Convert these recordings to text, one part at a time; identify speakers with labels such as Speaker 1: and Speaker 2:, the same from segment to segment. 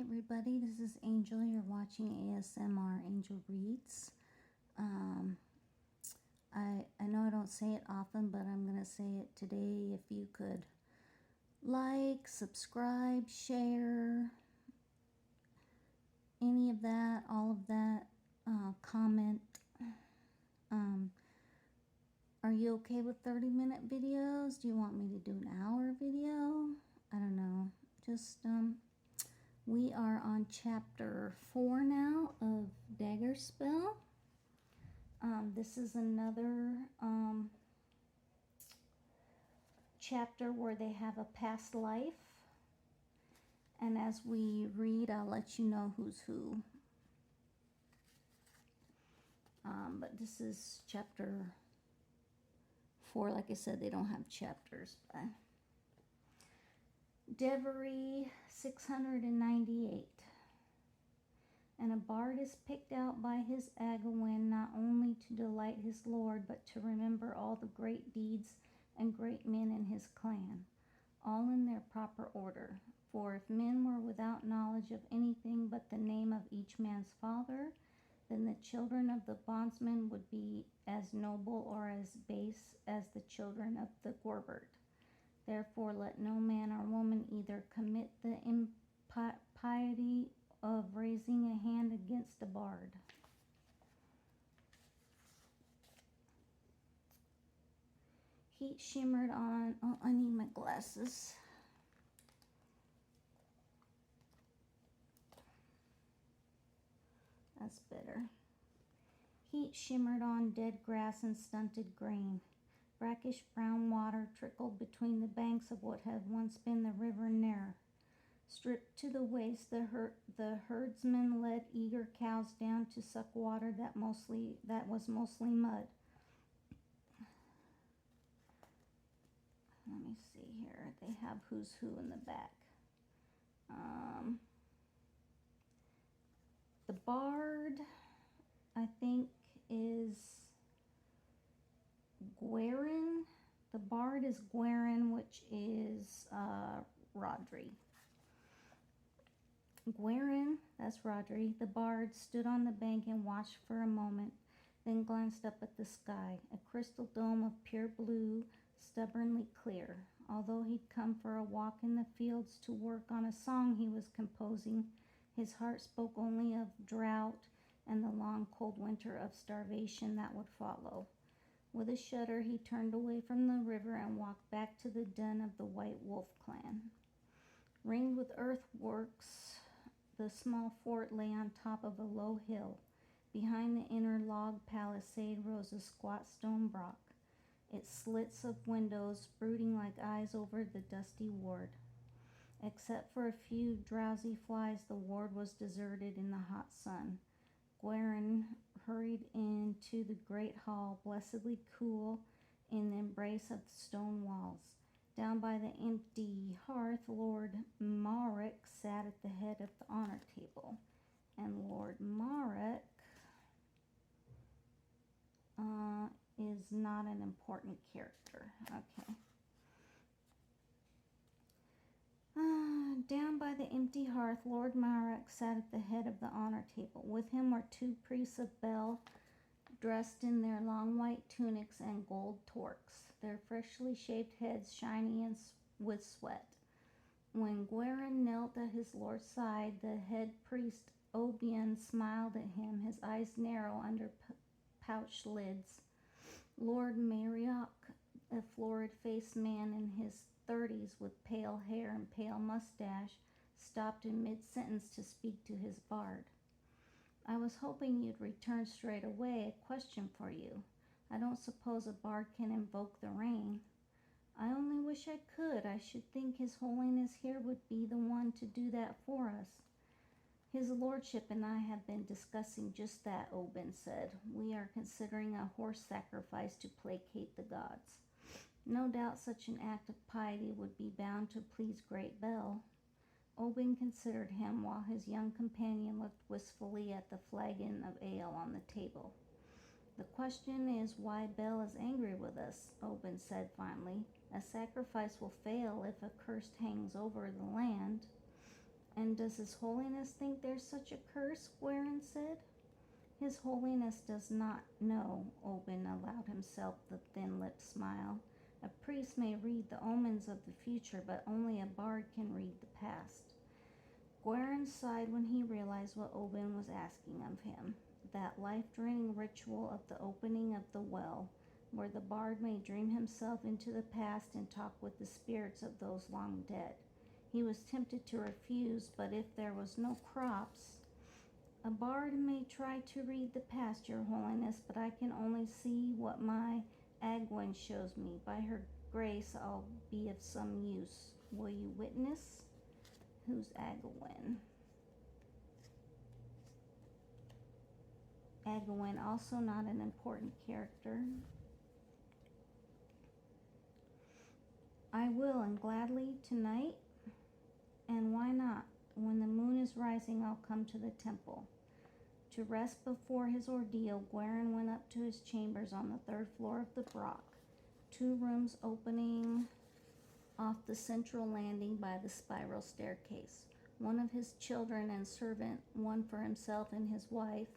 Speaker 1: everybody, this is Angel. You're watching ASMR Angel Reads. I know I don't say it often, but I'm going to say it today. If you could like, subscribe, share, any of that, all of that, comment. Are you okay with 30-minute videos? Do you want me to do an hour video? I don't know. Just, we are on chapter 4 now of Daggerspell. This is another chapter where they have a past life. And as we read, I'll let you know who's who. But this is chapter 4. Like I said, they don't have chapters. But Devery 698. And a bard is picked out by his Agawin not only to delight his lord, but to remember all the great deeds and great men in his clan, all in their proper order. For if men were without knowledge of anything but the name of each man's father, then the children of the bondsman would be as noble or as base as the children of the Gorbert. Therefore let no man or woman either commit the impiety of raising a hand against a bard. Heat shimmered on, oh, I need my glasses. That's better. Heat shimmered on dead grass and stunted grain. Brackish brown water trickled between the banks of what had once been the river Ner. Stripped to the waist, the herdsmen led eager cows down to suck water that was mostly mud. Let me see here. They have who's who in the back. The bard, I think, is Guerin. The bard is Guerin, which is Rodri. Guerin, that's Rodri, the bard, stood on the bank and watched for a moment, then glanced up at the sky, a crystal dome of pure blue, stubbornly clear. Although he'd come for a walk in the fields to work on a song he was composing, his heart spoke only of drought and the long cold winter of starvation that would follow. With a shudder, he turned away from the river and walked back to the den of the White Wolf clan. Ringed with earthworks, the small fort lay on top of a low hill. Behind the inner log palisade rose a squat stone block, its slits of windows brooding like eyes over the dusty ward. Except for a few drowsy flies, the ward was deserted in the hot sun. Guerin hurried into the great hall, blessedly cool in the embrace of the stone walls. Down by the empty hearth, Lord Marek sat at the head of the honor table. And Lord Marek is not an important character. Okay. Down by the empty hearth, Lord Marek sat at the head of the honor table. With him were two priests of Bel, dressed in their long white tunics and gold torques, their freshly shaved heads shiny with sweat. When Guerin knelt at his lord's side, the head priest Obion smiled at him, his eyes narrow under pouched lids. Lord Marioch, a florid-faced man in his 30s with pale hair and pale mustache, stopped in mid-sentence to speak to his bard. I was hoping you'd return straight away. A question for you. I don't suppose a bard can invoke the rain. I only wish I could. I should think His Holiness here would be the one to do that for us. His Lordship and I have been discussing just that, Oben said. We are considering a horse sacrifice to placate the gods. No doubt such an act of piety would be bound to please Great Bel. Oben considered him while his young companion looked wistfully at the flagon of ale on the table. The question is why Bel is angry with us, Oben said finally. A sacrifice will fail if a curse hangs over the land. And And does His Holiness think there's such a curse? Guerin said. His Holiness does not know, Oban allowed himself the thin-lipped smile. A priest may read the omens of the future, but only a bard can read the past. Guerin sighed when he realized what Oban was asking of him, that life-draining ritual of the opening of the well, where the bard may dream himself into the past and talk with the spirits of those long dead. He was tempted to refuse, but if there was no crops... A bard may try to read the past, Your Holiness, but I can only see what my Agwin shows me. By her grace, I'll be of some use. Will you witness? Who's Agwin? Agwin, also not an important character. I will, and gladly tonight. And why not? When the moon is rising, I'll come to the temple. To rest before his ordeal, Guerin went up to his chambers on the 3rd floor of the Brock, 2 rooms opening off the central landing by the spiral staircase. One of his children and servant, one for himself and his wife.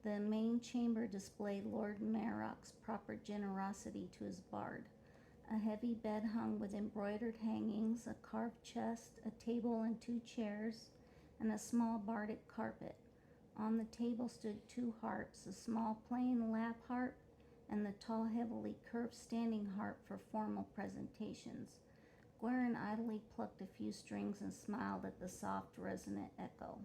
Speaker 1: The main chamber displayed Lord Marok's proper generosity to his bard. A heavy bed hung with embroidered hangings, a carved chest, a table and 2 chairs, and a small bardic carpet. On the table stood 2 harps, a small plain lap harp and the tall, heavily curved standing harp for formal presentations. Guerin idly plucked a few strings and smiled at the soft, resonant echo.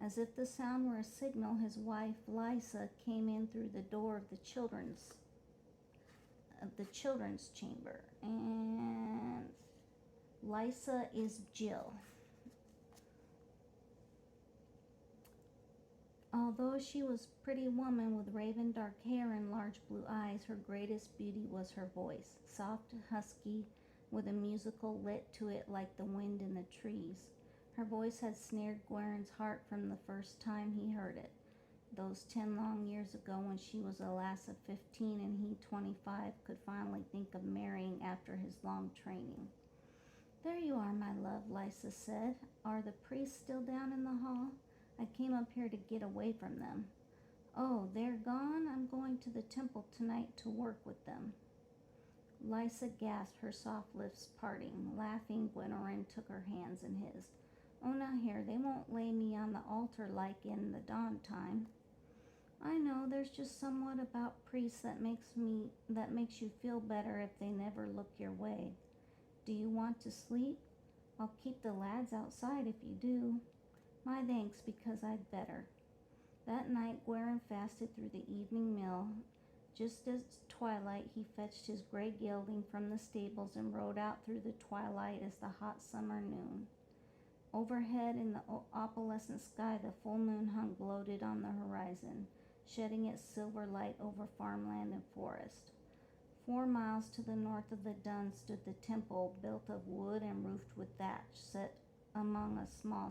Speaker 1: As if the sound were a signal, his wife, Lysa, came in through the door of the children's chamber. And Lysa is Jill. Although she was a pretty woman with raven dark hair and large blue eyes, her greatest beauty was her voice, soft, husky, with a musical lit to it like the wind in the trees. Her voice had snared Guerin's heart from the first time he heard it, those 10 long years ago when she was a lass of 15 and he, 25, could finally think of marrying after his long training. There you are, my love, Lysa said. Are the priests still down in the hall? I came up here to get away from them. Oh, they're gone? I'm going to the temple tonight to work with them. Lysa gasped, her soft lips parting. Laughing, Gwendolen took her hands in his. Oh, now here, they won't lay me on the altar like in the dawn time. I know, there's just somewhat about priests that makes you feel better if they never look your way. Do you want to sleep? I'll keep the lads outside if you do. My thanks, because I'd better. That night, Guerin fasted through the evening meal. Just as twilight, he fetched his gray gelding from the stables and rode out through the twilight as the hot summer noon. Overhead in the opalescent sky, the full moon hung bloated on the horizon, shedding its silver light over farmland and forest. 4 miles to the north of the dun stood the temple, built of wood and roofed with thatch, set among a small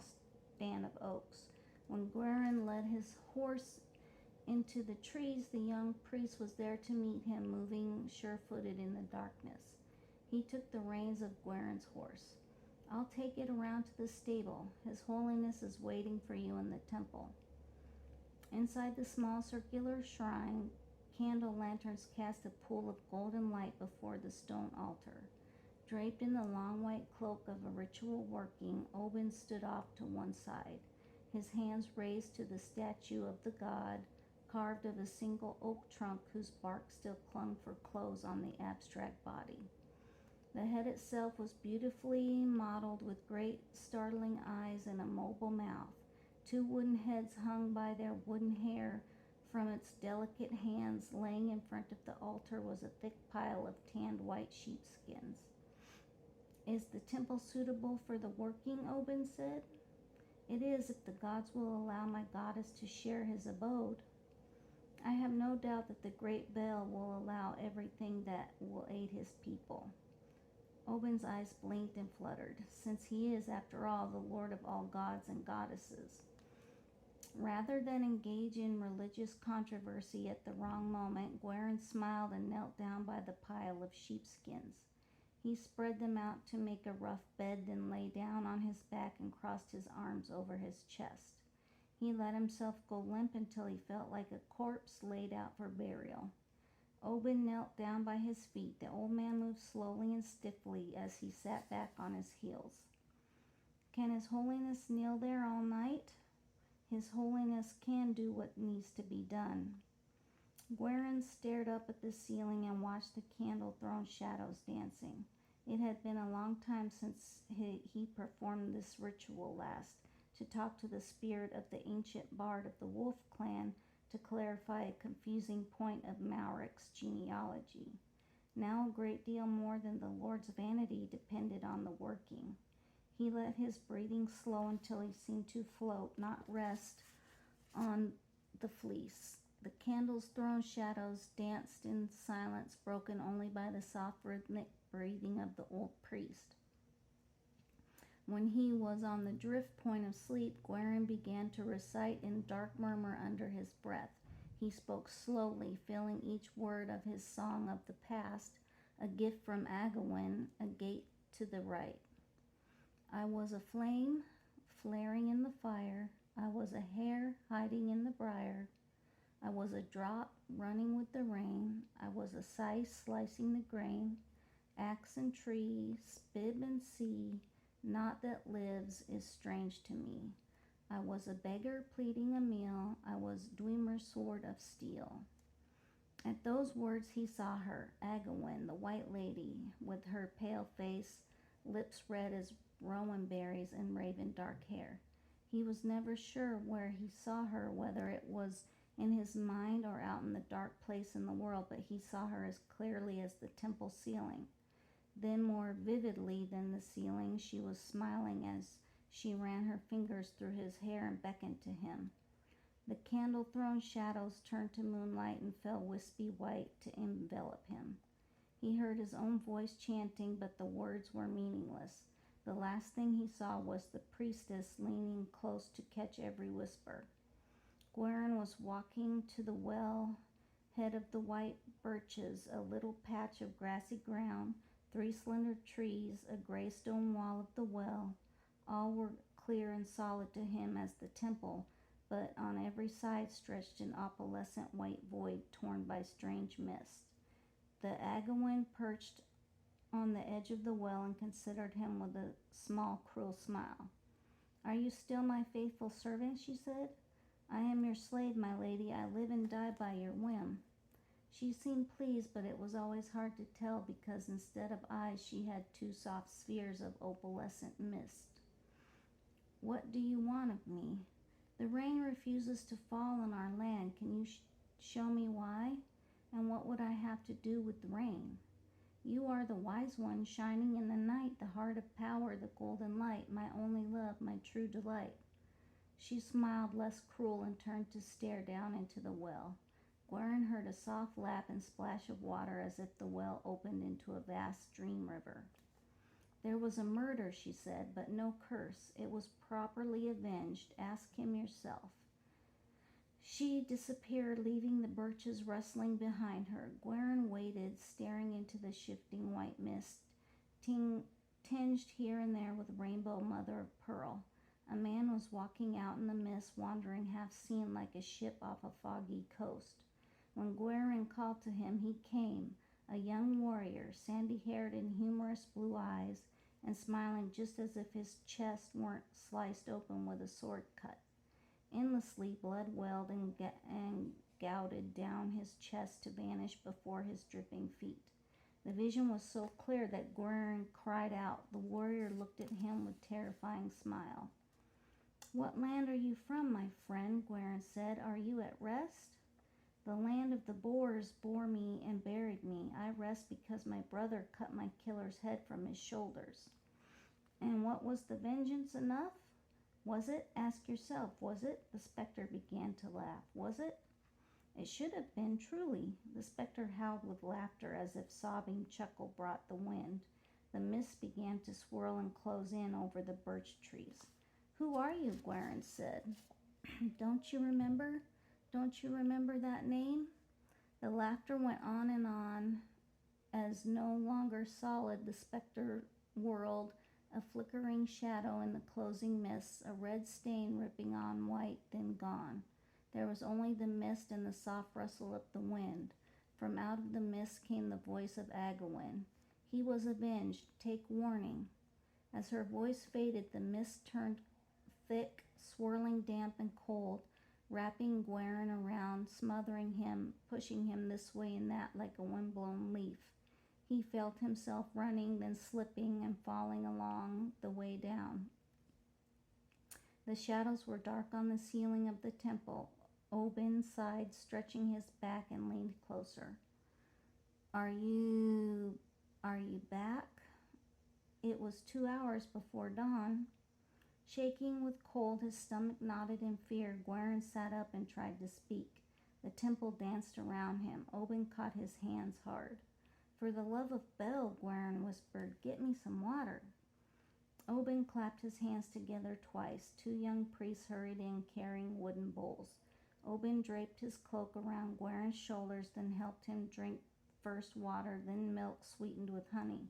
Speaker 1: stand of oaks. When Guerin led his horse into the trees, the young priest was there to meet him, moving sure-footed in the darkness. He took the reins of Guerin's horse. I'll take it around to the stable. His Holiness is waiting for you in the temple. Inside the small circular shrine, candle lanterns cast a pool of golden light before the stone altar. Draped in the long white cloak of a ritual working, Oban stood off to one side, his hands raised to the statue of the god, carved of a single oak trunk whose bark still clung for clothes on the abstract body. The head itself was beautifully modeled with great startling eyes and a mobile mouth. 2 wooden heads hung by their wooden hair from its delicate hands. Laying in front of the altar was a thick pile of tanned white sheepskins. Is the temple suitable for the working? Oban said. It is, if the gods will allow my goddess to share his abode. I have no doubt that the great Bel will allow everything that will aid his people. Oban's eyes blinked and fluttered, since he is, after all, the lord of all gods and goddesses. Rather than engage in religious controversy at the wrong moment, Guerin smiled and knelt down by the pile of sheepskins. He spread them out to make a rough bed, then lay down on his back and crossed his arms over his chest. He let himself go limp until he felt like a corpse laid out for burial. Obin knelt down by his feet. The old man moved slowly and stiffly as he sat back on his heels. Can His Holiness kneel there all night? His Holiness can do what needs to be done. Guerin stared up at the ceiling and watched the candle-thrown shadows dancing. It had been a long time since he performed this ritual last, to talk to the spirit of the ancient bard of the Wolf clan to clarify a confusing point of Mauric's genealogy. Now a great deal more than the Lord's vanity depended on the working. He let his breathing slow until he seemed to float, not rest, on the fleece. The candles' thrown shadows danced in silence, broken only by the soft rhythmic breathing of the old priest. When he was on the drift point of sleep, Guerin began to recite in dark murmur under his breath. He spoke slowly, filling each word of his song of the past, a gift from Agawin, a gate to the right. I was a flame flaring in the fire. I was a hare hiding in the briar. I was a drop running with the rain. I was a scythe slicing the grain. Axe and tree, spib and sea, naught that lives is strange to me. I was a beggar pleading a meal. I was Dwemer's sword of steel. At those words he saw her, Agawin, the white lady, with her pale face, lips red as rowan berries and raven dark hair. He was never sure where he saw her, whether it was in his mind or out in the dark place in the world, but he saw her as clearly as the temple ceiling. Then more vividly than the ceiling, she was smiling as she ran her fingers through his hair and beckoned to him. The candle-thrown shadows turned to moonlight and fell wispy white to envelop him. He heard his own voice chanting, but the words were meaningless. The last thing he saw was the priestess leaning close to catch every whisper. Guerin was walking to the well head of the white birches, a little patch of grassy ground, 3 slender trees, a gray stone wall of the well. All were clear and solid to him as the temple, but on every side stretched an opalescent white void torn by strange mist. The Agawin perched on the edge of the well and considered him with a small, cruel smile. "Are you still my faithful servant?" she said. "I am your slave, my lady. I live and die by your whim." She seemed pleased, but it was always hard to tell because instead of eyes she had 2 soft spheres of opalescent mist. "What do you want of me?" "The rain refuses to fall on our land. Can you show me why? And what would I have to do with the rain? You are the wise one, shining in the night, the heart of power, the golden light, my only love, my true delight." She smiled less cruel and turned to stare down into the well. Guerin heard a soft lap and splash of water as if the well opened into a vast dream river. "There was a murder," she said, "but no curse. It was properly avenged. Ask him yourself." She disappeared, leaving the birches rustling behind her. Guerin waited, staring into the shifting white mist, tinged here and there with rainbow mother of pearl. A man was walking out in the mist, wandering half seen like a ship off a foggy coast. When Guerin called to him, he came, a young warrior, sandy-haired and humorous blue eyes, and smiling just as if his chest weren't sliced open with a sword cut. Endlessly, blood welled and gouted down his chest to vanish before his dripping feet. The vision was so clear that Guerin cried out. The warrior looked at him with terrifying smile. "What land are you from, my friend?" Guerin said. "Are you at rest?" "The land of the boars bore me and buried me. I rest because my brother cut my killer's head from his shoulders." "And what was the vengeance enough? Was it? Ask yourself, was it?" The specter began to laugh. "Was it?" "It should have been, truly." The specter howled with laughter, as if sobbing chuckle brought the wind. The mist began to swirl and close in over the birch trees. "Who are you?" Guerin said. Don't you remember that name?" The laughter went on and on, as no longer solid, the specter whirled, a flickering shadow in the closing mists, a red stain ripping on white, then gone. There was only the mist and the soft rustle of the wind. From out of the mist came the voice of Agawin. He was avenged. Take warning. As her voice faded, the mist turned thick, swirling damp and cold, wrapping Guerin around, smothering him, pushing him this way and that like a wind-blown leaf. He felt himself running, then slipping and falling along the way down. The shadows were dark on the ceiling of the temple. Oben sighed, stretching his back, and leaned closer. Are you back? It was 2 hours before dawn. Shaking with cold, his stomach knotted in fear, Guerin sat up and tried to speak. The temple danced around him. Oben caught his hands hard. For the love of Bel, Guerin whispered, get me some water. Oben clapped his hands together twice. 2 young priests hurried in, carrying wooden bowls. Oben draped his cloak around Guerin's shoulders, then helped him drink first water, then milk sweetened with honey.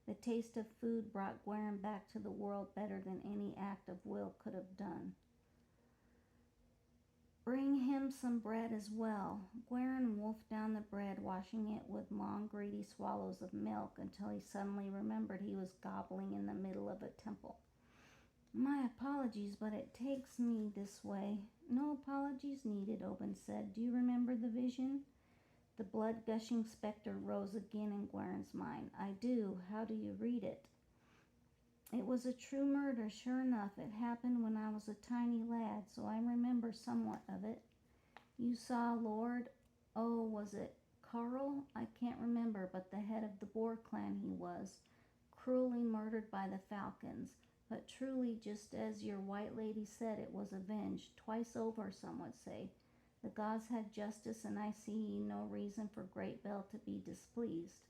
Speaker 1: The taste of food brought Guerin back to the world better than any act of will could have done. Bring him some bread as well. Guerin wolfed down the bread, washing it with long, greedy swallows of milk until he suddenly remembered he was gobbling in the middle of a temple. My apologies, but it takes me this way. No apologies needed, Oben said. Do you remember the vision? The blood-gushing specter rose again in Guerin's mind. I do. How do you read it? It was a true murder, sure enough. It happened when I was a tiny lad, so I remember somewhat of it. You saw Lord, was it Carl? I can't remember, but the head of the Boar clan he was, cruelly murdered by the Falcons. But truly, just as your white lady said, it was avenged. Twice over, some would say. The gods had justice, and I see no reason for Great Bel to be displeased.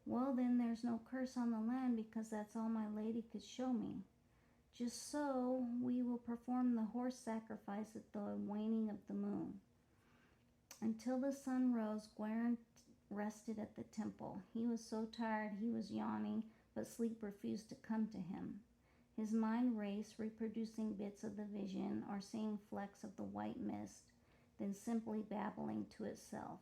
Speaker 1: Well, then, there's no curse on the land, because that's all my lady could show me. Just so, we will perform the horse sacrifice at the waning of the moon. Until the sun rose, Guerin rested at the temple. He was so tired he was yawning, but sleep refused to come to him. His mind raced, reproducing bits of the vision or seeing flecks of the white mist, then simply babbling to itself.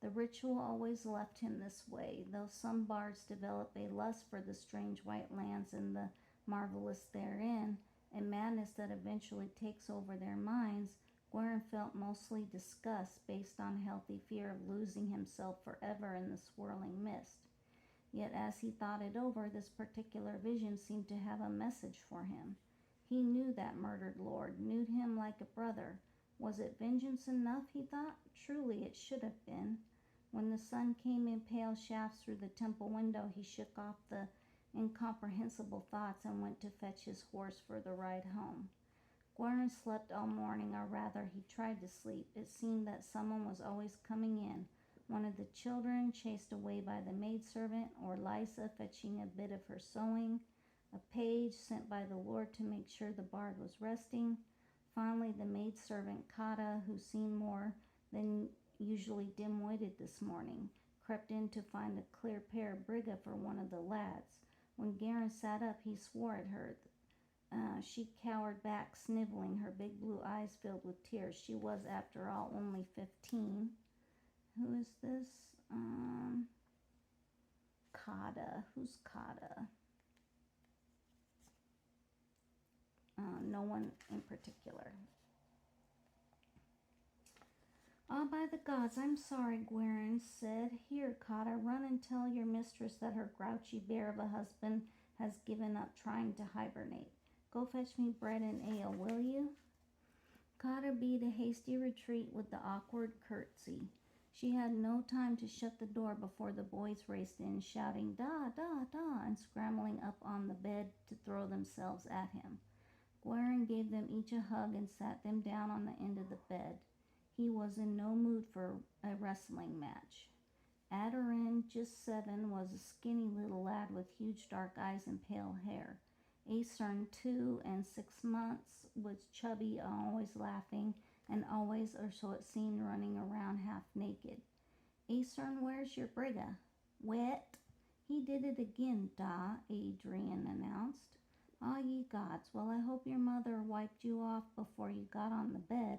Speaker 1: The ritual always left him this way, though some bards develop a lust for the strange white lands and the marvelous therein, a madness that eventually takes over their minds. Guerin felt mostly disgust based on healthy fear of losing himself forever in the swirling mist. Yet as he thought it over, this particular vision seemed to have a message for him. He knew that murdered lord, knew him like a brother. Was it vengeance enough, he thought? Truly it should have been. When the sun came in pale shafts through the temple window, he shook off the incomprehensible thoughts and went to fetch his horse for the ride home. Guerin slept all morning, or rather, he tried to sleep. It seemed that someone was always coming in. One of the children, chased away by the maidservant, or Lysa fetching a bit of her sewing, a page sent by the Lord to make sure the bard was resting. Finally, the maidservant Kata, who seemed more than usually dim-witted this morning, crept in to find a clear pair of brigha for one of the lads. When Guerin sat up, he swore at her. She cowered back, sniveling, her big blue eyes filled with tears. She was, after all, only 15. Who is this? Kata. Who's Kata? No one in particular. Ah, by the gods, I'm sorry, Guerin said. Here, Kata, run and tell your mistress that her grouchy bear of a husband has given up trying to hibernate. Go fetch me bread and ale, will you? Kata beat a hasty retreat with the awkward curtsy. She had no time to shut the door before the boys raced in, shouting, da, da, da, and scrambling up on the bed to throw themselves at him. Guerin gave them each a hug and sat them down on the end of the bed. He was in no mood for a wrestling match. Adorin, just 7, was a skinny little lad with huge dark eyes and pale hair. Aesern, 2 and 6 months, was chubby, always laughing, and always, or so it seemed, running around half naked. Aesern, where's your brigha? Wet. He did it again, Da, Adrian announced. Ah, ye gods. Well, I hope your mother wiped you off before you got on the bed.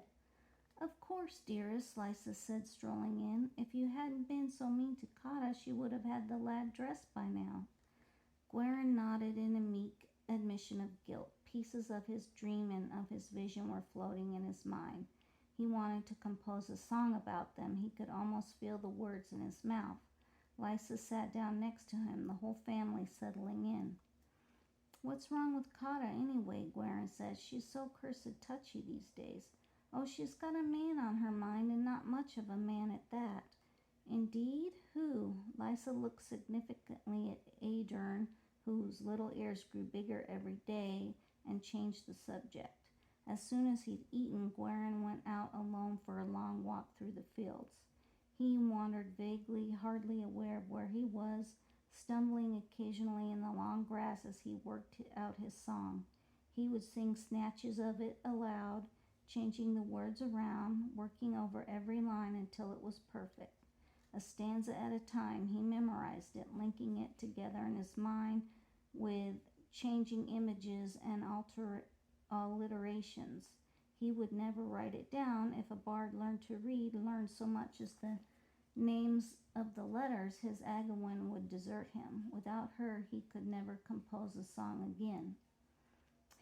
Speaker 1: Of course, dearest, Lysa said, strolling in. If you hadn't been so mean to Kata, she would have had the lad dressed by now. Guerin nodded in a meek admission of guilt. Pieces of his dream and of his vision were floating in his mind. He wanted to compose a song about them. He could almost feel the words in his mouth. Lysa sat down next to him, the whole family settling in. What's wrong with Kata anyway, Guerin said. She's so cursed touchy these days. Oh, she's got a man on her mind, and not much of a man at that. Indeed? Who? Lysa looked significantly at Adrian, whose little ears grew bigger every day, and changed the subject. As soon as he'd eaten, Guerin went out alone for a long walk through the fields. He wandered vaguely, hardly aware of where he was, stumbling occasionally in the long grass as he worked out his song. He would sing snatches of it aloud, changing the words around, working over every line until it was perfect. A stanza at a time, he memorized it, linking it together in his mind with changing images and alliterations. He would never write it down. If a bard learned to read, learned so much as the names of the letters, his Agawin would desert him. Without her, he could never compose a song again.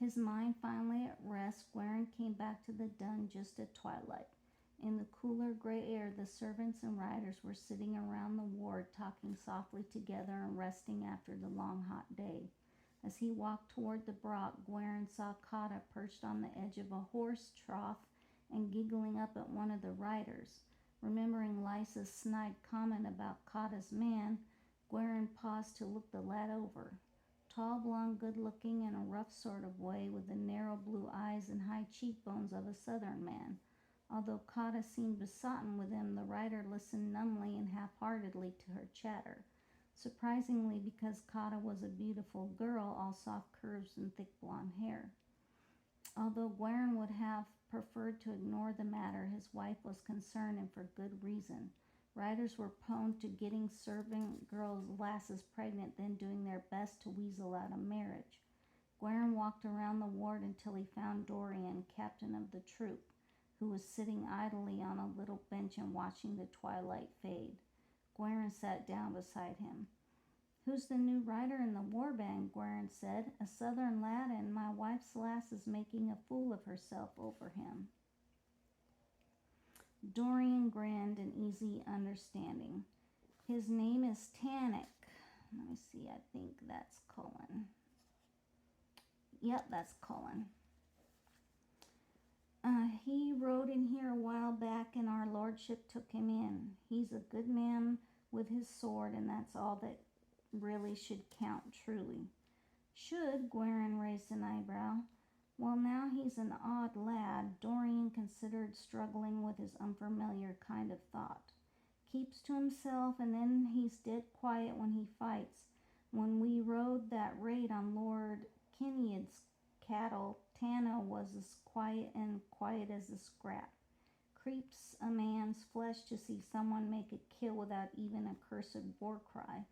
Speaker 1: His mind finally at rest, Guerin came back to the dun just at twilight. In the cooler gray air, the servants and riders were sitting around the ward, talking softly together and resting after the long hot day. As he walked toward the broch, Guerin saw Kata perched on the edge of a horse trough and giggling up at one of the riders. Remembering Lysa's snide comment about Kata's man, Guerin paused to look the lad over. Tall, blond, good-looking in a rough sort of way, with the narrow blue eyes and high cheekbones of a southern man. Although Kata seemed besotted with him, the rider listened numbly and half-heartedly to her chatter. Surprisingly, because Kata was a beautiful girl, all soft curves and thick blonde hair. Although Guerin would have preferred to ignore the matter, his wife was concerned, and for good reason. Riders were prone to getting servant girls' lasses pregnant, then doing their best to weasel out a marriage. Guerin walked around the ward until he found Dorian, captain of the troop, who was sitting idly on a little bench and watching the twilight fade. Guerin sat down beside him. Who's the new rider in the warband? Guerin said. A southern lad, and my wife's lass is making a fool of herself over him. Dorian grinned in easy understanding. His name is Tannic. Let me see, I think that's Cullen. Yep, that's Cullen. He rode in here a while back, and our lordship took him in. He's a good man with his sword, and that's all that really should count, truly. Should? Guerin raised an eyebrow. Well, now he's an odd lad, Dorian considered, struggling with his unfamiliar kind of thought. Keeps to himself, and then he's dead quiet when he fights. When we rode that raid on Lord Kinnead's cattle, Tano was as quiet as a scrap. Creeps a man's flesh to see someone make a kill without even a cursed war cry.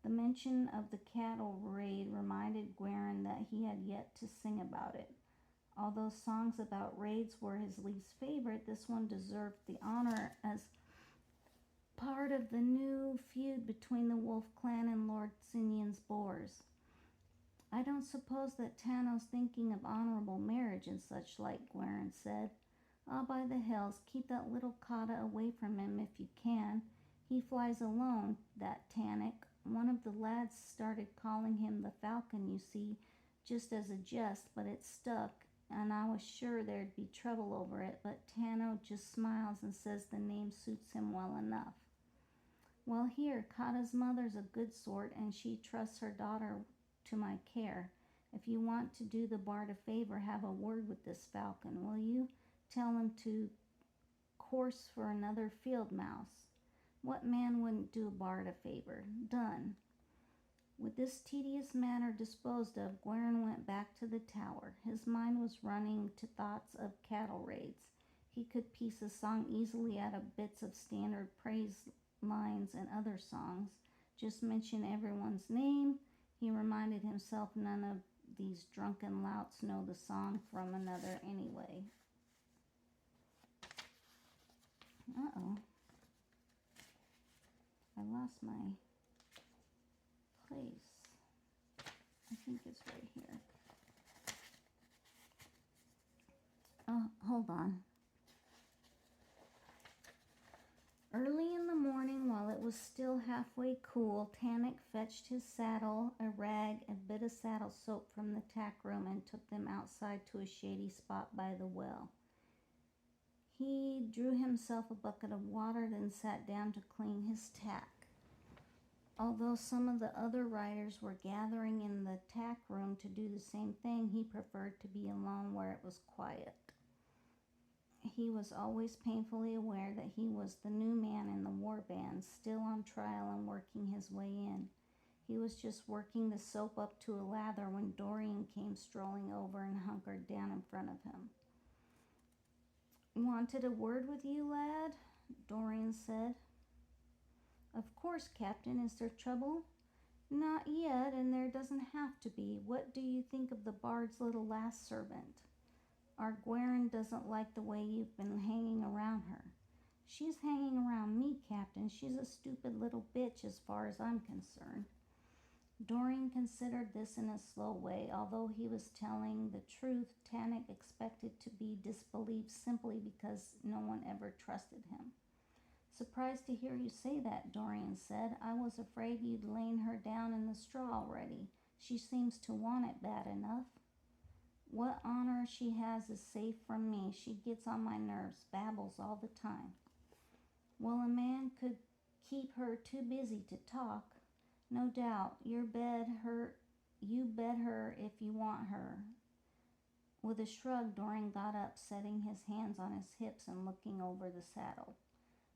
Speaker 1: The mention of the cattle raid reminded Guerin that he had yet to sing about it. Although songs about raids were his least favorite, this one deserved the honor as part of the new feud between the Wolf Clan and Lord Sinyan's Boars. I don't suppose that Tano's thinking of honorable marriage and such like, Guerin said. Ah, by the hells, keep that little Kata away from him if you can. He flies alone, that Tannic. One of the lads started calling him the Falcon, you see, just as a jest, but it stuck, and I was sure there'd be trouble over it, but Tano just smiles and says the name suits him well enough. Well, here, Kata's mother's a good sort, and she trusts her daughter to my care. If you want to do the bard a favor, have a word with this Falcon, will you? Tell him to course for another field mouse. What man wouldn't do a bard a favor? Done. With this tedious matter disposed of, Guerin went back to the tower. His mind was running to thoughts of cattle raids. He could piece a song easily out of bits of standard praise lines and other songs, Just mention everyone's name. He reminded himself none of these drunken louts know the song from another anyway. Uh-oh. I lost my place. I think it's right here. Oh, hold on. Early in the morning, while it was still halfway cool, Tannic fetched his saddle, a rag, a bit of saddle soap from the tack room, and took them outside to a shady spot by the well. He drew himself a bucket of water, then sat down to clean his tack. Although some of the other riders were gathering in the tack room to do the same thing, he preferred to be alone where it was quiet. He was always painfully aware that he was the new man in the war band, still on trial and working his way in. He was just working the soap up to a lather when Dorian came strolling over and hunkered down in front of him. "Wanted a word with you, lad?" Dorian said. "Of course, Captain. Is there trouble?" "Not yet, and there doesn't have to be. What do you think of the bard's little lass servant? Our Guerin doesn't like the way you've been hanging around her." "She's hanging around me, Captain. She's a stupid little bitch as far as I'm concerned." Dorian considered this in a slow way. Although he was telling the truth, Tannic expected to be disbelieved simply because no one ever trusted him. "Surprised to hear you say that," Dorian said. "I was afraid you'd lain her down in the straw already. She seems to want it bad enough." "What honor she has is safe from me. She gets on my nerves, babbles all the time." "Well, a man could keep her too busy to talk." "No doubt. You bet her if you want her." With a shrug, Dorian got up, setting his hands on his hips and looking over the saddle.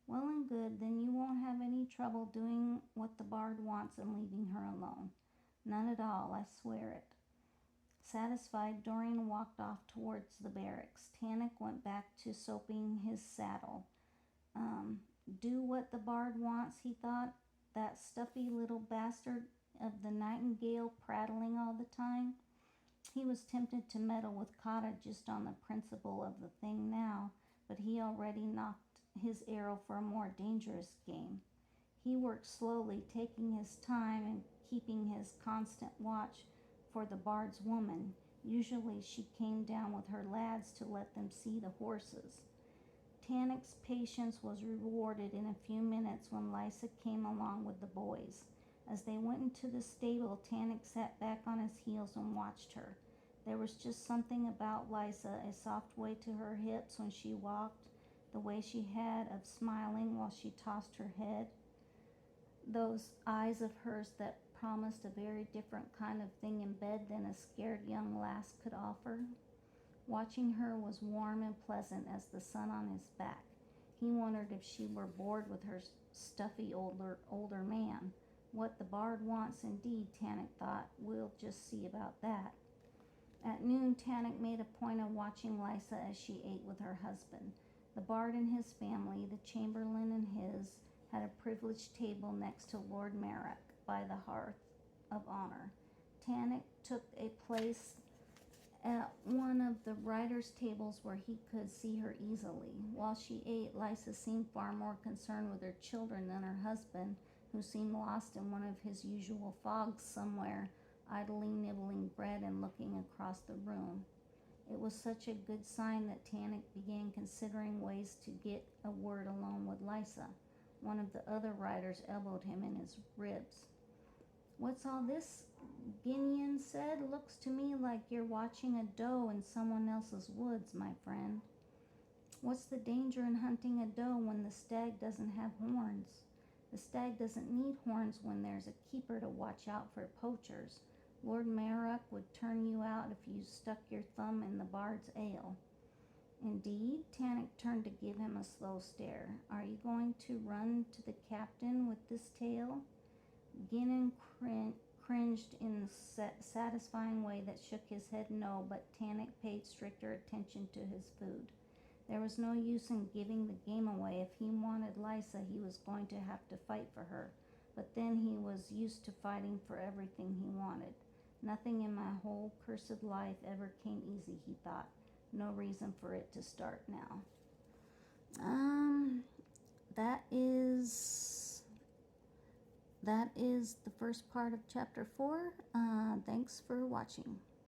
Speaker 1: "Well and good. Then you won't have any trouble doing what the bard wants and leaving her alone." "None at all, I swear it." Satisfied, Dorian walked off towards the barracks. Tannic went back to soaping his saddle. Do what the bard wants, he thought. That stuffy little bastard of the nightingale prattling all the time. He was tempted to meddle with Kata just on the principle of the thing now, but he already knocked his arrow for a more dangerous game. He worked slowly, taking his time and keeping his constant watch for the bard's woman. Usually she came down with her lads to let them see the horses. Tannic's patience was rewarded in a few minutes when Lysa came along with the boys. As they went into the stable, Tannic sat back on his heels and watched her. There was just something about Lysa, a soft way to her hips when she walked, the way she had of smiling while she tossed her head, those eyes of hers that promised a very different kind of thing in bed than a scared young lass could offer. Watching her was warm and pleasant as the sun on his back. He wondered if she were bored with her stuffy older man. What the bard wants indeed, Tannic thought. We'll just see about that. At noon, Tannic made a point of watching Lysa as she ate with her husband. The bard and his family, the chamberlain and his, had a privileged table next to Lord Merrick by the hearth of honor. Tannic took a place at one of the riders' tables where he could see her easily. While she ate, Lysa seemed far more concerned with her children than her husband, who seemed lost in one of his usual fogs somewhere, idly nibbling bread and looking across the room. It was such a good sign that Tannic began considering ways to get a word alone with Lysa. One of the other riders elbowed him in his ribs. "What's all this?" Ginian said. "Looks to me like you're watching a doe in someone else's woods, my friend." "What's the danger in hunting a doe when the stag doesn't have horns?" "The stag doesn't need horns when there's a keeper to watch out for poachers. Lord Merrick would turn you out if you stuck your thumb in the bard's ale." "Indeed?" Tannic turned to give him a slow stare. "Are you going to run to the captain with this tale?" Ginian cringed in a satisfying way that shook his head no, but Tannic paid stricter attention to his food. There was no use in giving the game away. If he wanted Lysa, he was going to have to fight for her. But then he was used to fighting for everything he wanted. Nothing in my whole cursed life ever came easy, he thought. No reason for it to start now. That is the first part of chapter 4. Thanks for watching.